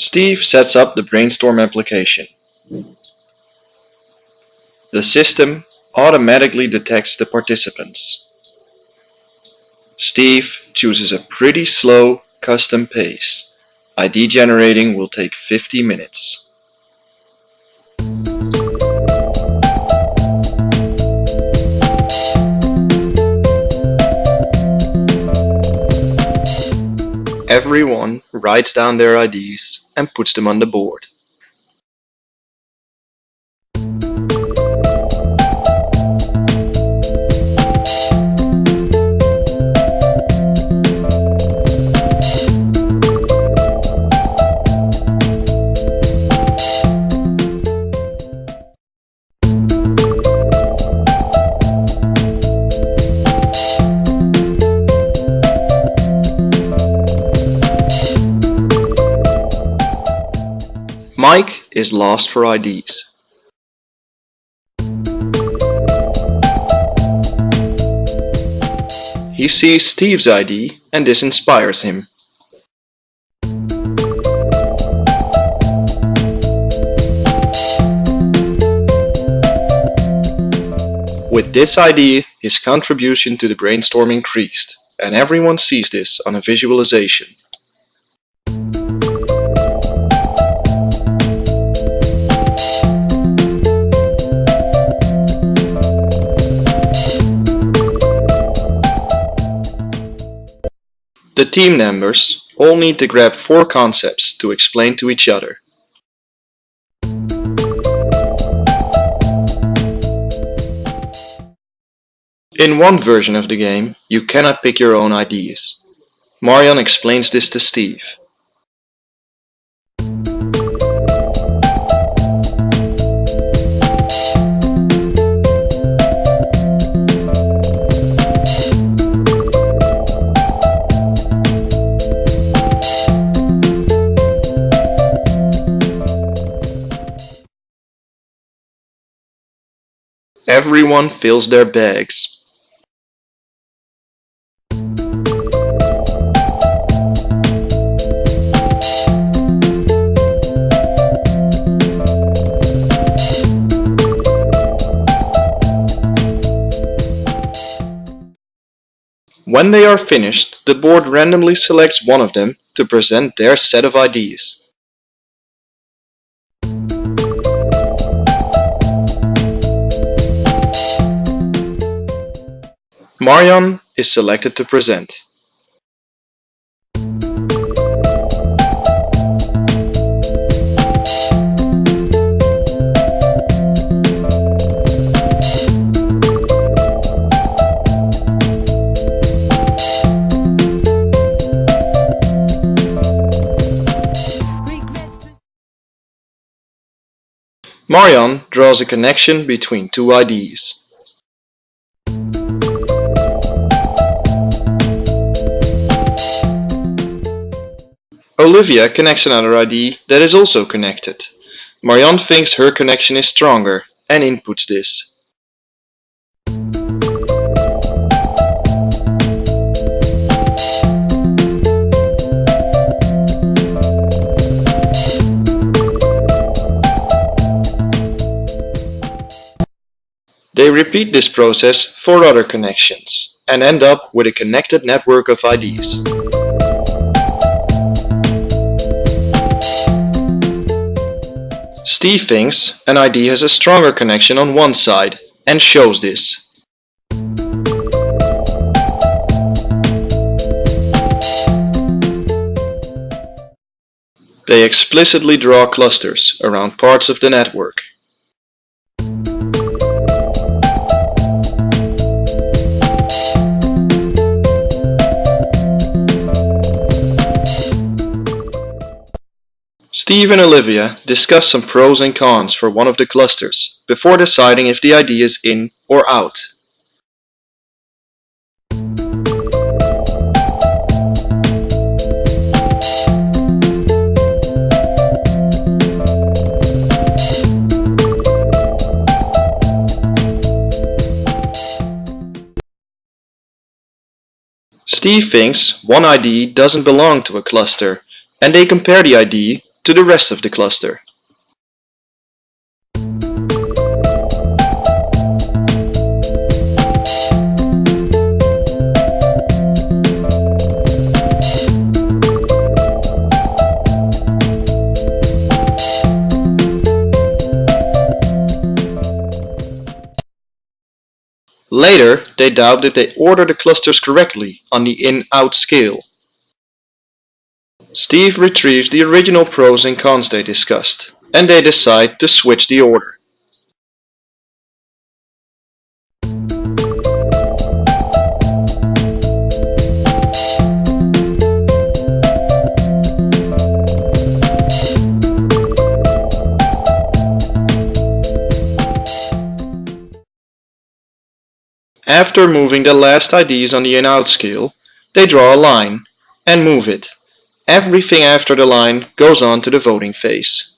Steve sets up the brainstorm application. The system automatically detects the participants. Steve chooses a pretty slow custom pace. ID generating will take 50 minutes. Everyone writes down their IDs and puts them on the board. Mike is lost for IDs. He sees Steve's ID and this inspires him. With this ID, his contribution to the brainstorm increased, and everyone sees this on a visualization. The team members all need to grab 4 concepts to explain to each other. In one version of the game, you cannot pick your own ideas. Marion explains this to Steve. Everyone fills their bags. When they are finished, the board randomly selects one of them to present their set of ideas. Marion is selected to present. Marion draws a connection between 2 IDs. Olivia connects another ID that is also connected. Marion thinks her connection is stronger and inputs this. They repeat this process for other connections and end up with a connected network of IDs. Steve thinks an ID has a stronger connection on one side and shows this. They explicitly draw clusters around parts of the network. Steve and Olivia discuss some pros and cons for one of the clusters before deciding if the ID is in or out. Steve thinks one ID doesn't belong to a cluster, and they compare the ID to the rest of the cluster. Later, they doubt if they order the clusters correctly on the in-out scale. Steve retrieves the original pros and cons they discussed, and they decide to switch the order. After moving the last IDs on the in-out scale, they draw a line and move it. Everything after the line goes on to the voting phase.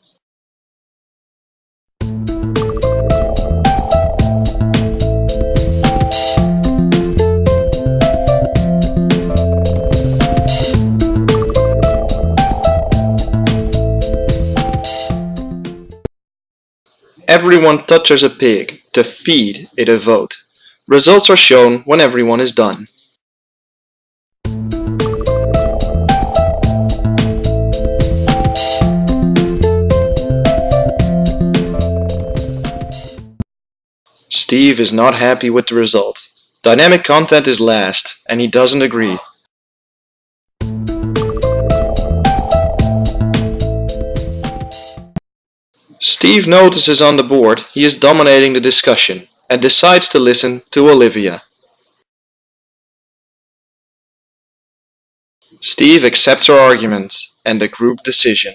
Everyone touches a pig to feed it a vote. Results are shown when everyone is done. Steve is not happy with the result. Dynamic content is last, and he doesn't agree. Steve notices on the board he is dominating the discussion and decides to listen to Olivia. Steve accepts her arguments and the group decision.